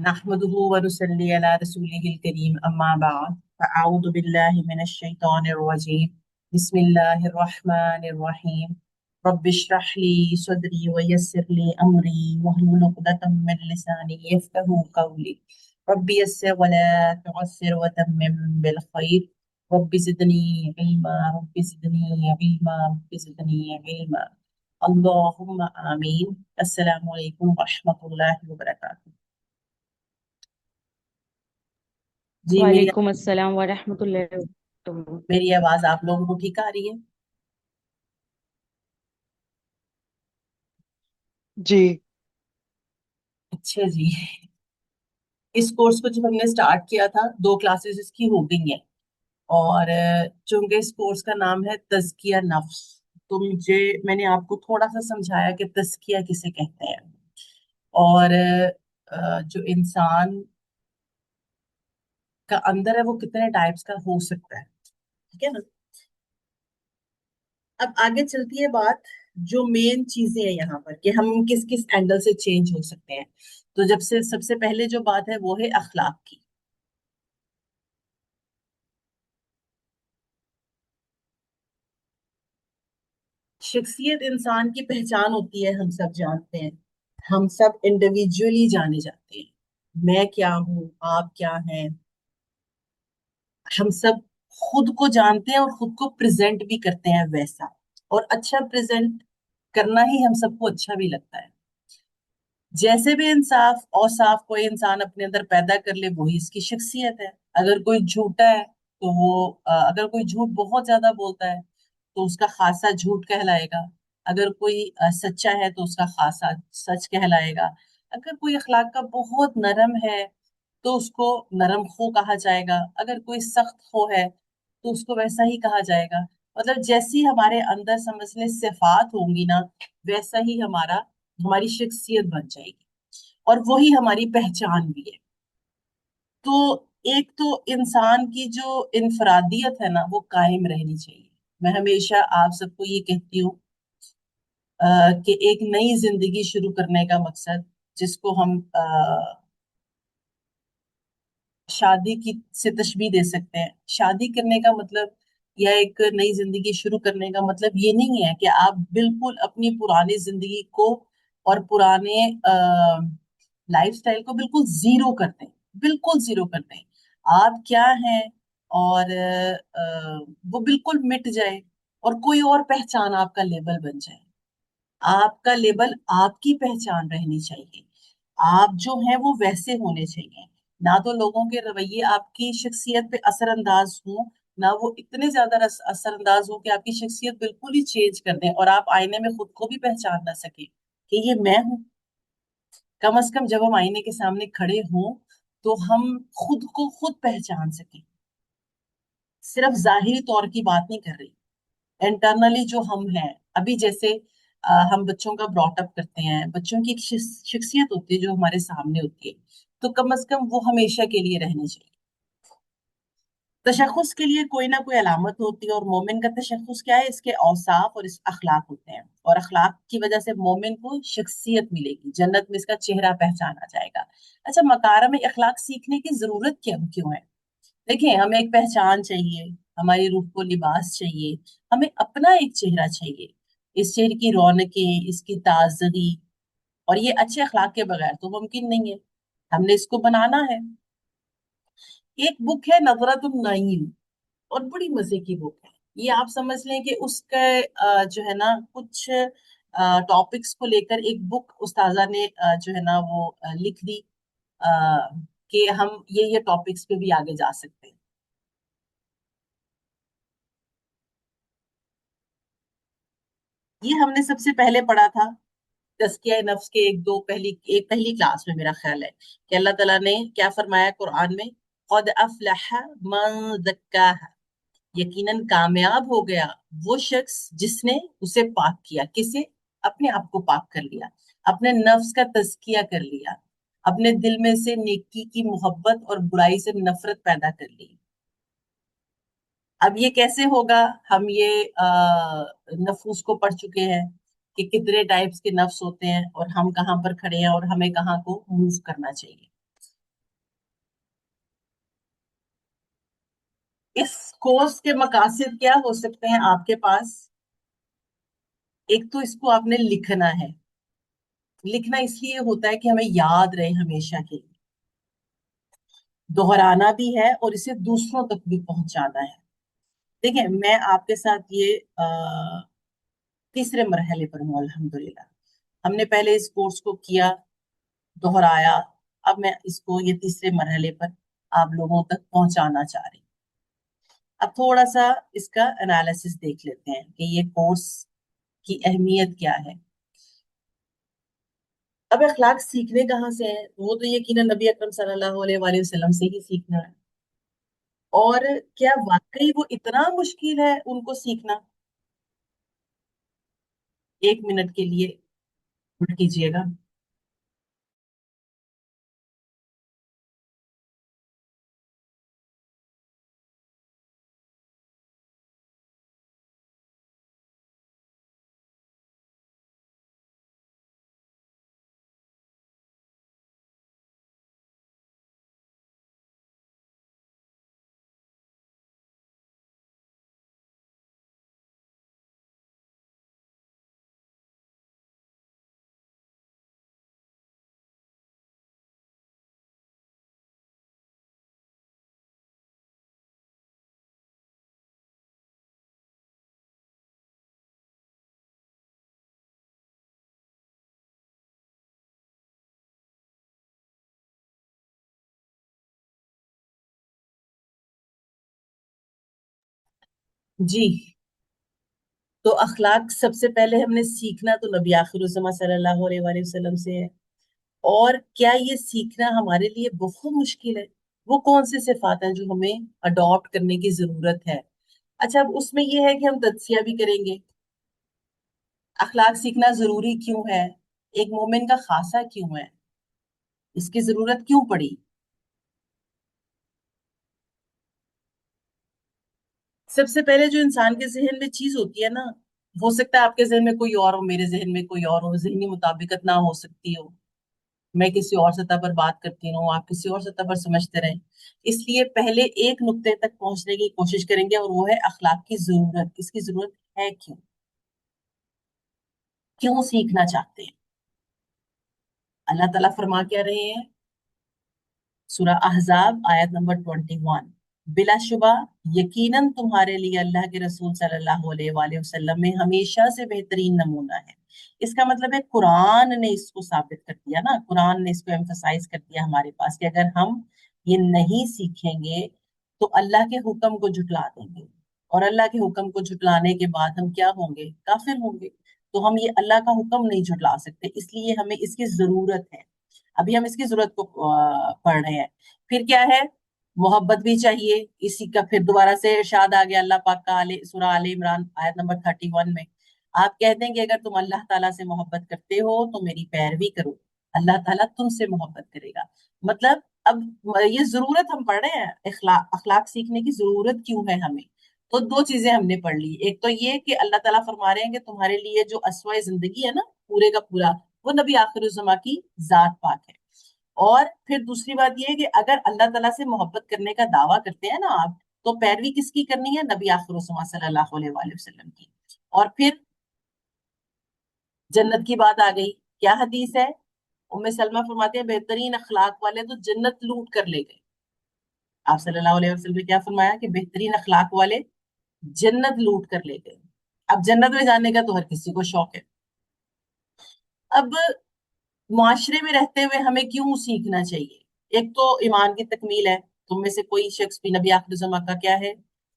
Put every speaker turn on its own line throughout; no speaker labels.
नहमदुहु व नुसल्ली अला रसूलिहिल करीम अम्मा बाद फअऊदु बिल्लाहि मिनश शैतानिर रजीम बिस्मिल्लाहिर रहमानिर रहीम रब्बिश्रह ली सदरी व यस्सिर ली अमरी वहलुल उक़दतम मिन लिसानी यफ्क़हू क़ौली रब्बि यस्सिर व ला तुअस्सिर व तम्मिम बिल खैर रब्बि ज़िदनी इल्मा रब्बि ज़िदनी इल्मा रब्बि ज़िदनी इल्मा अल्लाहुम्मा आमीन। अस्सलामु अलैकुम व रहमतुल्लाहि व बरकातुहू। जी मेरी
वालेकुम अस्सलाम वरहमतुल्लाहि वबरकातुहू।
मेरी आवाज आप लोगों को ठीक आ रही है?
जी।
अच्छा जी। इस कोर्स को जब हमने स्टार्ट किया था, 2 क्लासेस इसकी हो गई हैं। और चूंकि इस कोर्स का नाम है तज़किया नफ्स, तो मैंने आपको थोड़ा सा समझाया कि तज़किया किसे कहते हैं। और जो इंसान का अंदर है वो कितने टाइप्स का हो सकता है, ठीक है ना। अब आगे चलती है बात, जो मेन चीजें हैं यहाँ पर कि हम किस किस एंगल से चेंज हो सकते हैं। तो जब से सबसे पहले जो बात है वो है अखलाक की। शख्सियत इंसान की पहचान होती है, हम सब जानते हैं। हम सब इंडिविजुअली जाने जाते हैं, मैं क्या हूँ, आप क्या हैं। हम सब खुद को जानते हैं और खुद को प्रेजेंट भी करते हैं वैसा। और अच्छा प्रेजेंट करना ही हम सबको अच्छा भी लगता है। जैसे भी इंसाफ और साफ कोई इंसान अपने अंदर पैदा कर ले वही इसकी शख्सियत है। अगर कोई झूठा है तो अगर कोई झूठ बहुत ज्यादा बोलता है तो उसका खासा झूठ कहलाएगा। अगर कोई सच्चा है तो उसका खासा सच कहलाएगा। अगर कोई अखलाक का बहुत नरम है तो उसको नरम खो कहा जाएगा। अगर कोई सख्त खो है तो उसको वैसा ही कहा जाएगा। मतलब जैसी हमारे अंदर समझ ले सिफात होंगी ना, वैसा ही हमारी शख्सियत बन जाएगी। और वही हमारी पहचान भी है। तो एक तो इंसान की जो इनफरादियत है ना वो कायम रहनी चाहिए। मैं हमेशा आप सबको ये कहती हूँ कि एक नई जिंदगी शुरू करने का मकसद, जिसको हम शादी की से तशबीह दे सकते हैं। शादी करने का मतलब या एक नई जिंदगी शुरू करने का मतलब ये नहीं है कि आप बिल्कुल अपनी पुरानी जिंदगी को और पुराने लाइफस्टाइल को बिल्कुल जीरो करते हैं। बिल्कुल जीरो करते हैं। आप क्या हैं और वो बिल्कुल मिट जाए और कोई और पहचान आपका लेबल बन जाए। आपका लेबल आपकी पहचान रहनी चाहिए। आप जो हैं वो वैसे होने चाहिए। ना तो लोगों के रवैये आपकी शख्सियत पे असरअंदाज हो, ना वो इतने ज्यादा असरअंदाज हो कि आपकी शख्सियत बिल्कुल ही चेंज कर दें और आप आईने में खुद को भी पहचान ना सके कि ये मैं हूं। कम से कम जब हम आईने के सामने खड़े हों तो हम खुद को खुद पहचान सकें। सिर्फ जाहिरी तौर की बात नहीं कर रही, इंटरनली जो हम हैं। अभी जैसे हम बच्चों का ब्रॉटअप करते हैं, बच्चों की एक शख्सियत होती है जो हमारे सामने होती है। तो कम से कम वो हमेशा के लिए रहनी चाहिए। तशख्खुस के लिए कोई ना कोई अलामत होती है, और मोमिन का तशख्खुस क्या है, इसके औसाफ और इस अखलाक होते हैं। और अखलाक की वजह से मोमिन को शख्सियत मिलेगी, जन्नत में इसका चेहरा पहचाना जाएगा। अच्छा, मकारा में अखलाक सीखने की जरूरत क्यों है? देखिए, हमें एक पहचान चाहिए, हमारी रूह को लिबास चाहिए, हमें अपना एक चेहरा चाहिए। इस चेहरे की रौनकें, इसकी ताजगी, और ये अच्छे अखलाक के बगैर तो मुमकिन नहीं है। हमने इसको बनाना है। एक बुक है नजरतुन नईम, और बड़ी मजे की बुक है। ये आप समझ लें कि उसका जो है ना कुछ टॉपिक्स को लेकर एक बुक उस्ताजा ने जो है ना वो लिख दी, अ, कि हम ये टॉपिक्स पे भी आगे जा सकते हैं। ये हमने सबसे पहले पढ़ा था तज़किया नफ्स के एक पहली क्लास में, मेरा ख्याल है कि अल्लाह ताला ने क्या फरमाया कुरान में, क़द अफ़लह मन ज़क्काहा, यकीनन कामयाब हो गया वो शख्स जिसने उसे पाक किया। किसे? अपने आप को पाक कर लिया, अपने नफ्स का तज़किया कर लिया, अपने दिल में से नेकी की मोहब्बत और बुराई से नफरत पैदा कर ली। अब ये कैसे होगा? हम ये नफूस को पढ़ चुके हैं कि कितने टाइप्स के नफ्स होते हैं और हम कहाँ पर खड़े हैं और हमें कहाँ को मूव करना चाहिए। इस कोर्स के मकासद क्या हो सकते हैं आपके पास? एक तो इसको आपने लिखना है। लिखना इसलिए होता है कि हमें याद रहे हमेशा के लिए। दोहराना भी है और इसे दूसरों तक भी पहुंचाना है। देखिए, मैं आपके साथ ये तीसरे मरहले पर हूँ अल्हम्दुलिल्लाह। हमने पहले इस कोर्स को किया, दोहराया। अब मैं इसको ये तीसरे मरहले पर आप लोगों तक पहुंचाना चाह रही हूँ। अब थोड़ा सा इसका एनालिसिस देख लेते हैं कि ये कोर्स की अहमियत क्या है। अब अखलाक सीखने कहाँ से है? वो तो यकीनन नबी अकरम सल्लल्लाहु अलैहि वसल्लम से ही सीखना है। और क्या वाकई वो इतना मुश्किल है उनको सीखना? 1 मिनट के लिए होल्ड कीजिएगा। जी, तो अखलाक सबसे पहले हमने सीखना तो नबी आखिर सल्लल्लाहु अलैहि वसल्लम से है। और क्या ये सीखना हमारे लिए बहुत मुश्किल है? वो कौन से सिफात हैं जो हमें अडॉप्ट करने की जरूरत है? अच्छा, अब उसमें ये है कि हम तजकिया भी करेंगे। अखलाक सीखना जरूरी क्यों है? एक मोमिन का खासा क्यों है? इसकी जरूरत क्यों पड़ी? सबसे पहले जो इंसान के जहन में चीज होती है ना, हो सकता है आपके जहन में कोई और हो, मेरे जहन में कोई और हो, जहनी मुताबिकत ना हो सकती हो। मैं किसी और सतह पर बात करती हूँ, आप किसी और सतह पर समझते रहें। इसलिए पहले एक नुक्ते तक पहुंचने की कोशिश करेंगे, और वो है अखलाक की जरूरत। इसकी जरूरत है क्यों? क्यों सीखना चाहते हैं? अल्लाह ताला फरमा क्या रहे हैं? सूरह अहजाब आयत नंबर 21। बिलाशुबा यकीनन तुम्हारे लिए अल्लाह के रसूल सल्लल्लाहु अलैहि वसल्लम में हमेशा से बेहतरीन नमूना है। इसका मतलब है कुरान ने इसको साबित कर दिया ना, कुरान ने इसको एम्फसाइज कर दिया हमारे पास कि अगर हम ये नहीं सीखेंगे तो अल्लाह के हुक्म को झुटला देंगे। और अल्लाह के हुक्म को झुटलाने के बाद हम क्या होंगे? काफिर होंगे। तो हम ये अल्लाह का हुक्म नहीं झुटला सकते, इसलिए हमें इसकी जरूरत है। अभी हम इसकी जरूरत को पढ़ रहे हैं। फिर क्या है? मोहब्बत भी चाहिए। इसी का फिर दोबारा से इरशाद आ गया अल्लाह पाक का सूरह आले इमरान आयत नंबर 31 में। आप कहते हैं कि अगर तुम अल्लाह ताला से मोहब्बत करते हो तो मेरी पैरवी करो, अल्लाह ताला तुमसे मोहब्बत करेगा। मतलब अब ये जरूरत हम पढ़ रहे हैं, अखलाक सीखने की जरूरत क्यों है हमें? तो दो चीजें हमने पढ़ ली। एक तो ये कि अल्लाह ताला फरमा रहे हैं कि तुम्हारे लिए जो अस्वाए जिंदगी है ना, पूरे का पूरा, वो नबी आखिर की जात पाक है। और फिर दूसरी बात यह है कि अगर अल्लाह ताला से मोहब्बत करने का दावा करते हैं ना आप, तो पैरवी किसकी करनी है? नबी आखिर सल्लल्लाहु अलैहि वसल्लम की। और फिर जन्नत की बात आ गई। क्या हदीस है? उम्मे सलमा फरमाते हैं बेहतरीन अखलाक वाले तो जन्नत लूट कर ले गए। आप सल्लल्लाहु अलैहि वसल्लम ने क्या फरमाया कि बेहतरीन अखलाक वाले जन्नत लूट कर ले गए। अब जन्नत में जाने का तो हर किसी को शौक है। अब मुआशरे में रहते हुए हमें क्यों सीखना चाहिए? एक तो ईमान की तकमील है। तुम में से कोई शख्स भी, नबी आखिर ज़मा का क्या है?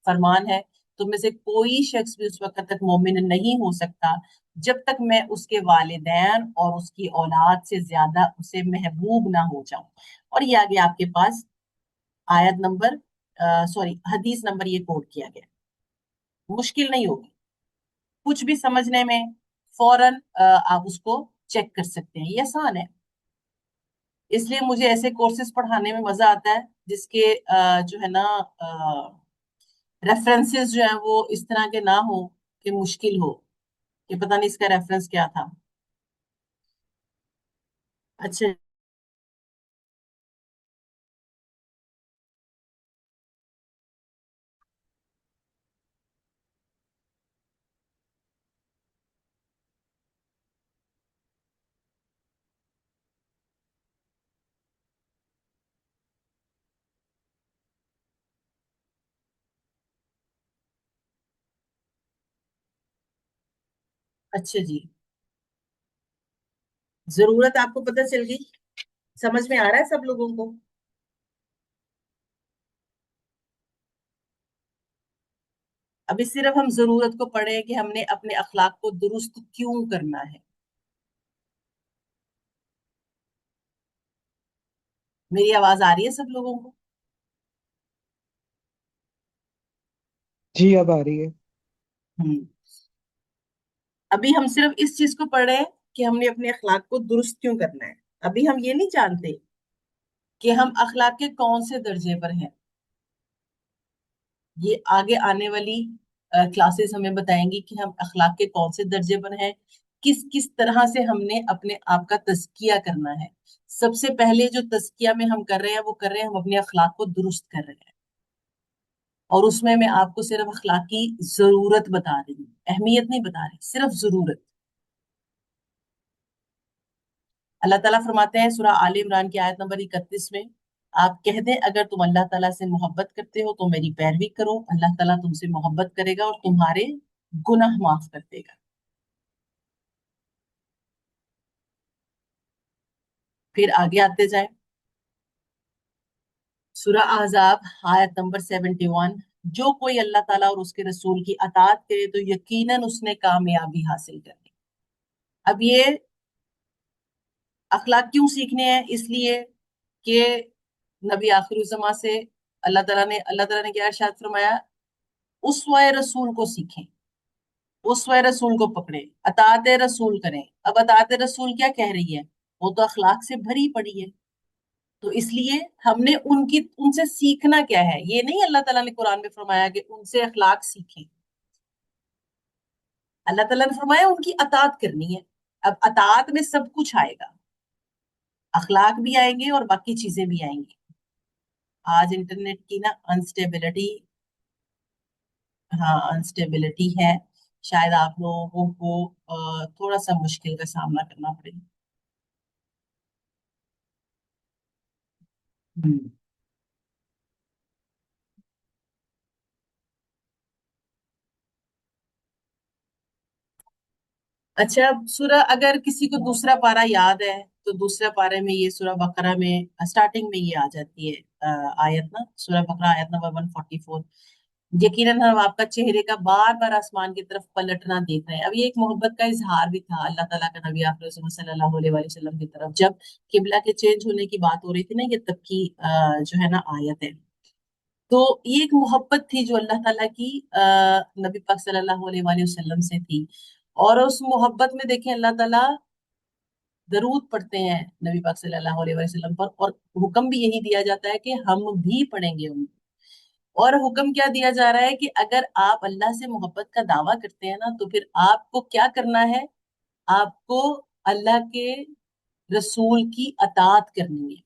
फरमान है, तुम में से कोई शख्स भी उस वक्त तक मोमिन नहीं हो सकता जब तक मैं उसके वालिदैन और उसकी औलाद से ज्यादा उसे महबूब ना हो जाऊं। और ये आगे आपके पास आयत नंबर, सॉरी, हदीस नंबर ये कोट किया गया। मुश्किल नहीं होगी कुछ भी समझने में। फौरन आप उसको चेक कर सकते हैं, ये आसान है। इसलिए मुझे ऐसे कोर्सेज पढ़ाने में मजा आता है जिसके जो है ना, रेफरेंसेस जो है वो इस तरह के ना हो कि मुश्किल हो कि पता नहीं इसका रेफरेंस क्या था। अच्छा, अच्छा जी। जरूरत आपको पता चल गई, समझ में आ रहा है सब लोगों को? अभी सिर्फ हम जरूरत को पढ़े कि हमने अपने अखलाक को दुरुस्त क्यों करना है। मेरी आवाज आ रही है सब लोगों को?
जी अब आ रही है।
हम्म। अभी हम सिर्फ इस चीज को पढ़ रहे हैं कि हमने अपने अखलाक को दुरुस्त क्यों करना है। अभी हम ये नहीं जानते कि हम अखलाक के कौन से दर्जे पर हैं। ये आगे आने वाली क्लासेस हमें बताएंगी कि हम अखलाक के कौन से दर्जे पर हैं, किस किस तरह से हमने अपने आप का तज़किया करना है। सबसे पहले जो तज़किया में हम कर रहे हैं वो कर रहे हैं, हम अपने अखलाक को दुरुस्त कर रहे हैं। और उसमें मैं आपको सिर्फ अखलाक की जरूरत बता रही हूँ, अहमियत नहीं बता रही, सिर्फ जरूरत। अल्लाह ताला फरमाते हैं सूरह आले इमरान की आयत नंबर 31 में, आप कह दें अगर तुम अल्लाह ताला से मोहब्बत करते हो तो मेरी पैरवी करो, अल्लाह ताला तुमसे मोहब्बत करेगा और तुम्हारे गुनाह माफ कर देगा। फिर आगे आते जाए, सूरह अहज़ाब आयत नंबर 71, जो कोई अल्लाह ताला और उसके रसूल की अताअत करे तो यकीनन उसने कामयाबी हासिल कर ली। अब ये अखलाक क्यों सीखने हैं? इसलिए कि नबी आखिर से अल्लाह ताला ने क्या इरशाद फरमाया, उस्वा रसूल को सीखें, उस्वा रसूल को पकड़े, अताअत रसूल करें। अब अताअत रसूल क्या कह रही है? वो तो अखलाक से भरी पड़ी है। तो इसलिए हमने उनकी उनसे सीखना क्या है, ये नहीं अल्लाह ताला ने कुरान में फरमाया कि उनसे अखलाक सीखें। अल्लाह ताला ने फरमाया उनकी अताअत करनी है। अब अताअत में सब कुछ आएगा, अखलाक भी आएंगे और बाकी चीजें भी आएंगी। आज इंटरनेट की ना अनस्टेबिलिटी, हाँ अनस्टेबिलिटी है, शायद आप लोगों को थोड़ा सा मुश्किल का सामना करना पड़ेगा। हम्म। अच्छा, सूरह अगर किसी को दूसरा पारा याद है तो दूसरा पारे में ये सूरह बकरा में स्टार्टिंग में ये आ जाती है आयत ना, सूरह बकरा आयत नंबर 144। यकीनन हम आपका चेहरे का बार बार आसमान की तरफ पलटना देख रहे हैं। अब ये एक मोहब्बत का इजहार भी था अल्लाह ताला का नबी आखिर सल्लल्लाहु अलैहि वसल्लम की तरफ, जब किबला के चेंज होने की बात हो रही थी ना, ये तब की जो है ना आयत है। तो ये एक मोहब्बत थी जो अल्लाह ताला की नबी पाक सल्लल्लाहु अलैहि वसल्लम से थी। और उस मोहब्बत में देखें अल्लाह ताला दरूद पढ़ते हैं नबी पाक सल्लल्लाहु अलैहि वसल्लम पर, और हुक्म भी यही दिया जाता है कि हम भी पढ़ेंगे उनको। और हुक्म क्या दिया जा रहा है कि अगर आप अल्लाह से मोहब्बत का दावा करते हैं ना, तो फिर आपको क्या करना है? आपको अल्लाह के रसूल की अताअत करनी है,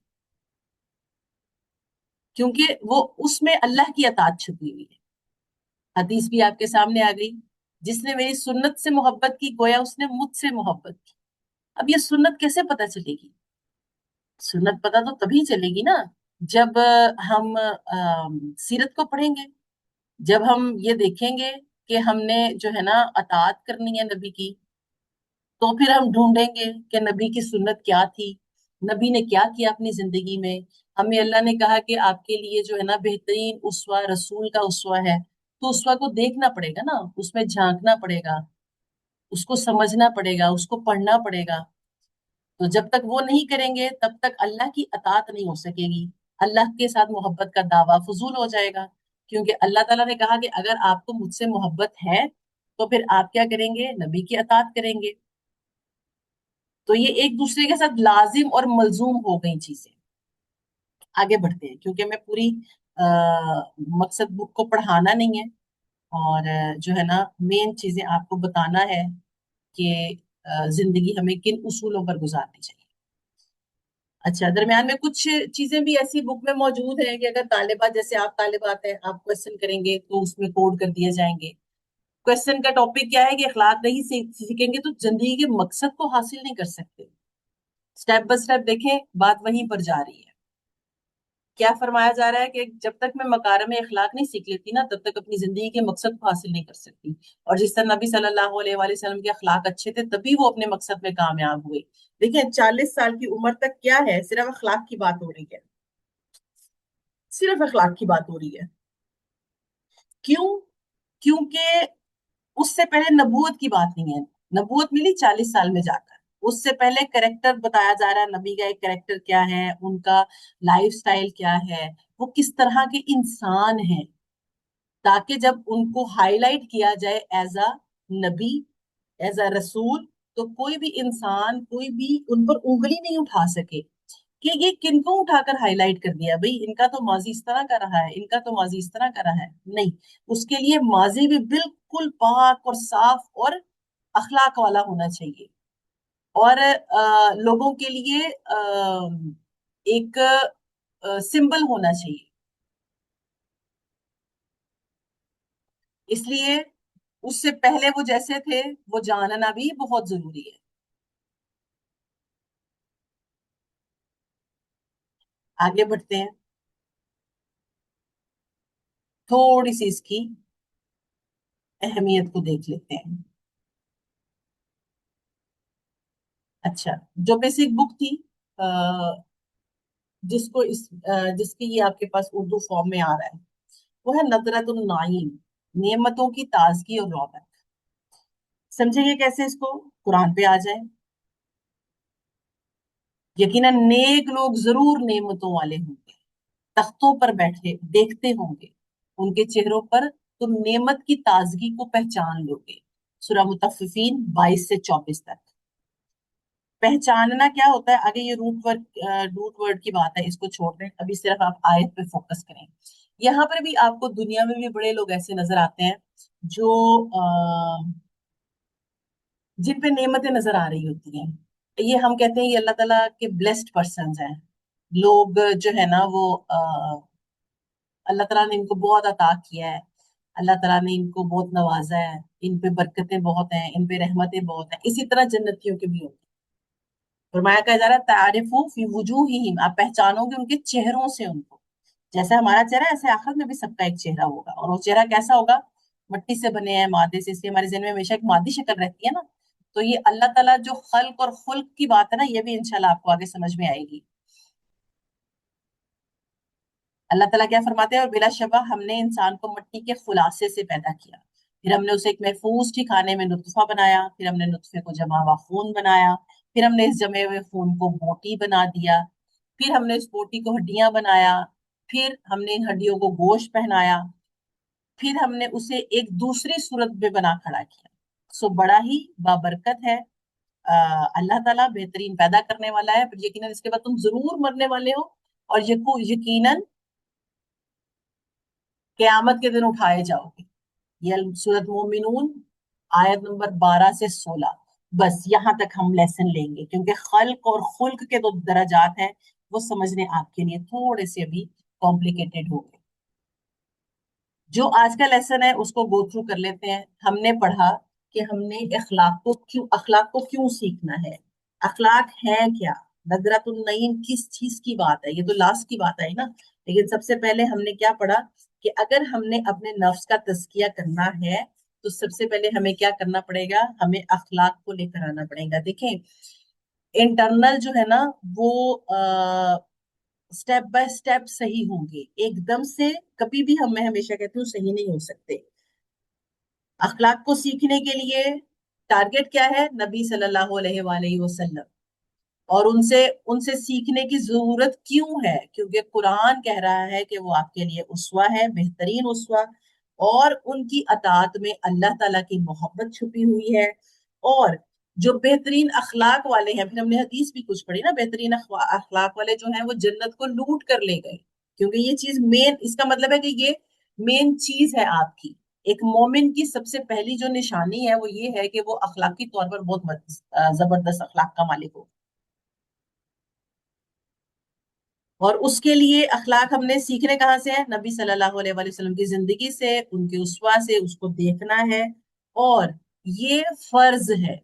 क्योंकि वो उसमें अल्लाह की अताअत छुपी हुई है। हदीस भी आपके सामने आ गई, जिसने मेरी सुन्नत से मोहब्बत की गोया उसने मुझसे मोहब्बत की। अब ये सुन्नत कैसे पता चलेगी? सुन्नत पता तो तभी चलेगी ना जब हम सीरत को पढ़ेंगे, जब हम ये देखेंगे कि हमने जो है ना अताअत करनी है नबी की, तो फिर हम ढूंढेंगे कि नबी की सुन्नत क्या थी, नबी ने क्या किया अपनी जिंदगी में। हमें अल्लाह ने कहा कि आपके लिए जो है ना बेहतरीन उसवा रसूल का उसवा है, तो उसवा को देखना पड़ेगा ना, उसमें झांकना पड़ेगा, उसको समझना पड़ेगा, उसको पढ़ना पड़ेगा। तो जब तक वो नहीं करेंगे तब तक अल्लाह की अतात नहीं हो सकेगी। अल्लाह के साथ मोहब्बत का दावा फजूल हो जाएगा, क्योंकि अल्लाह ताला ने कहा कि अगर आपको मुझसे मोहब्बत है तो फिर आप क्या करेंगे? नबी की अतात करेंगे। तो ये एक दूसरे के साथ लाजिम और मलजूम हो गई चीजें। आगे बढ़ते हैं, क्योंकि मैं पूरी आ, मकसद बुक को पढ़ाना नहीं है, और जो है ना मेन चीजें आपको बताना है कि जिंदगी हमें किन उसूलों पर गुजारनी चाहिए। अच्छा, दरम्यान में कुछ चीजें भी ऐसी बुक में मौजूद हैं कि अगर तालिबात, जैसे आप तालिबात हैं, आप क्वेश्चन करेंगे तो उसमें कोड कर दिए जाएंगे। क्वेश्चन का टॉपिक क्या है कि अखलाक नहीं सीखेंगे तो जिंदगी के मकसद को हासिल नहीं कर सकते। स्टेप बाय स्टेप देखें, बात वहीं पर जा रही है क्या फरमाया जा रहा है कि जब तक मैं मकारम अखलाक नहीं सीख लेती ना, तब तक अपनी जिंदगी के मकसद को हासिल नहीं कर सकती। और जिस तरह नबी सल्लल्लाहु अलैहि वसल्लम के अखलाक अच्छे थे, तभी वो अपने मकसद में कामयाब हुए। देखिए 40 साल की उम्र तक क्या है, सिर्फ अखलाक की बात हो रही है, सिर्फ अखलाक की बात हो रही है। क्यों? क्योंकि उससे पहले नबूवत की बात नहीं है। नबूवत मिली 40 साल में जाकर। उससे पहले करेक्टर बताया जा रहा है, नबी का एक करेक्टर क्या है, उनका लाइफ स्टाइल क्या है, वो किस तरह के इंसान हैं, ताकि जब उनको हाईलाइट किया जाए as a Nabi, as a रसूल, तो कोई भी इंसान, कोई भी उन पर उंगली नहीं उठा सके कि ये किनको उठाकर हाईलाइट कर दिया भाई, इनका तो माजी इस तरह का रहा है, इनका तो माजी इस तरह का रहा है। नहीं, उसके लिए माजी भी बिल्कुल पाक और साफ और अखलाक वाला होना चाहिए। और लोगों के लिए एक सिंबल होना चाहिए। इसलिए उससे पहले वो जैसे थे वो जानना भी बहुत जरूरी है। आगे बढ़ते हैं, थोड़ी सी इसकी अहमियत को देख लेते हैं। अच्छा, जो बेसिक बुक थी, अ, जिसके ये आपके पास उर्दू फॉर्म में आ रहा है, वो है नजरतुन नाइम, नेमतों की ताजगी और रौनक। समझेंगे कैसे इसको? कुरान पे आ जाए। यकीनन नेक लोग जरूर नेमतों वाले होंगे, तख्तों पर बैठे देखते होंगे उनके चेहरों पर, तुम नेमत की ताजगी को पहचान लोगे। सूरह मुतफ्फिफीन 22 से 24 तक। पहचानना क्या होता है, आगे ये रूट वर्ड की बात है, इसको छोड़ दें, अभी सिर्फ आप आयत पे फोकस करें। यहाँ पर भी आपको दुनिया में भी बड़े लोग ऐसे नजर आते हैं जो जिन पे नेमतें नजर आ रही होती हैं। ये हम कहते हैं ये अल्लाह ताला के ब्लेस्ड पर्सन हैं। लोग जो है ना वो अल्लाह ताला ने इनको बहुत अता किया है, अल्लाह ताला ने इनको बहुत नवाजा है, इन पे बरकतें बहुत हैं, इन पे रहमतें बहुत हैं। इसी तरह जन्नतियों के भी होती हैं। फरमाया कहा जा रहा है तारिफू फी वुजूहिहिम, आप पहचानोगे उनके चेहरों से उनको। जैसे हमारा चेहरा है, ऐसे आखिरत में भी सबका एक चेहरा होगा, और वो चेहरा कैसा होगा? मिट्टी से बने हैं, मादे से, इसलिए हमारे जहन में हमेशा एक मादी शक्ल रहती है ना। तो ये अल्लाह ताला जो खल्क और खुल्क की बात है ना, ये भी इंशाल्लाह आपको आगे समझ में आएगी। अल्लाह ताला क्या फरमाते हैं, और बिला शबा हमने इंसान को मिट्टी के खुलासे से पैदा किया, फिर हमने उसे एक महफूज ठिकाने में नुतफा बनाया, फिर हमने नुतफे को जमा हुआ खून बनाया, फिर हमने इस जमे हुए खून को बोटी बना दिया, फिर हमने इस बोटी को हड्डियां बनाया, फिर हमने इन हड्डियों को गोश्त पहनाया, फिर हमने उसे एक दूसरी सूरत में बना खड़ा किया। सो बड़ा ही बाबरकत है। अल्लाह ताला बेहतरीन पैदा करने वाला है, फिर यकीनन इसके बाद तुम जरूर मरने वाले हो, और यकीनन क़यामत के दिन उठाए जाओगे। ये सूरत मोमिनून आयत नंबर 12 से 16। बस यहाँ तक हम लेसन लेंगे, क्योंकि खल्क और खुल्क के दो दर्जात हैं, वो समझने आपके लिए थोड़े से अभी कॉम्प्लिकेटेड हो गए। जो आज का लेसन है उसको गो थ्रू कर लेते हैं। हमने पढ़ा कि हमने अखलाक को क्यों सीखना है, अखलाक है क्या, नजरतुन नईम किस चीज की बात है, ये तो लास्ट की बात आई ना। लेकिन सबसे पहले हमने क्या पढ़ा कि अगर हमने अपने नफ्स का तज़किया करना है, तो सबसे पहले हमें क्या करना पड़ेगा, हमें अखलाक को लेकर आना पड़ेगा। देखें, इंटरनल जो है ना वो स्टेप बाय स्टेप सही होंगे, एकदम से कभी भी मैं हमेशा कहती हूँ सही नहीं हो सकते। अखलाक को सीखने के लिए टारगेट क्या है, नबी सल्लल्लाहु अलैहि वसल्लम। और उनसे उनसे सीखने की जरूरत क्यों है? क्योंकि कुरान कह रहा है कि वो आपके लिए उसवा है, बेहतरीन उसवा। और उनकी अतात में अल्लाह ताला की मोहब्बत छुपी हुई है। और जो बेहतरीन अखलाक वाले हैं, फिर हमने हदीस भी कुछ पढ़ी ना, बेहतरीन अखलाक वाले जो हैं वो जन्नत को लूट कर ले गए। क्योंकि ये चीज मेन, इसका मतलब है कि ये मेन चीज है आपकी। एक मोमिन की सबसे पहली जो निशानी है वो ये है कि वो अखलाकी तौर पर बहुत जबरदस्त अखलाक का मालिक हो। और उसके लिए अखलाक हमने सीखने कहाँ से है, नबी सल्लल्लाहु अलैहि वसल्लम की जिंदगी से, उनके उस्वा से, उसको देखना है। और ये फर्ज है,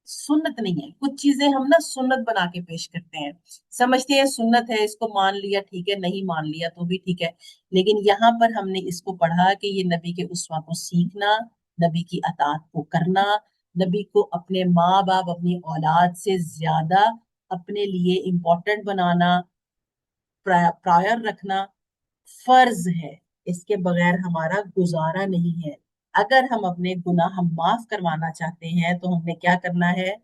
सुन्नत नहीं है। कुछ चीजें हम ना सुन्नत बना के पेश करते हैं, समझते हैं सुन्नत है, इसको मान लिया ठीक है, नहीं मान लिया तो भी ठीक है। लेकिन यहाँ पर हमने इसको पढ़ा कि ये नबी के उस्वा को सीखना, नबी की अतात को करना, नबी को अपने माँ बाप अपनी औलाद से ज्यादा अपने लिए इम्पोर्टेंट बनाना, प्रायर रखना फर्ज है। इसके बगैर हमारा गुजारा नहीं है। अगर हम अपने गुनाह हम माफ करवाना चाहते हैं तो हमने क्या करना है?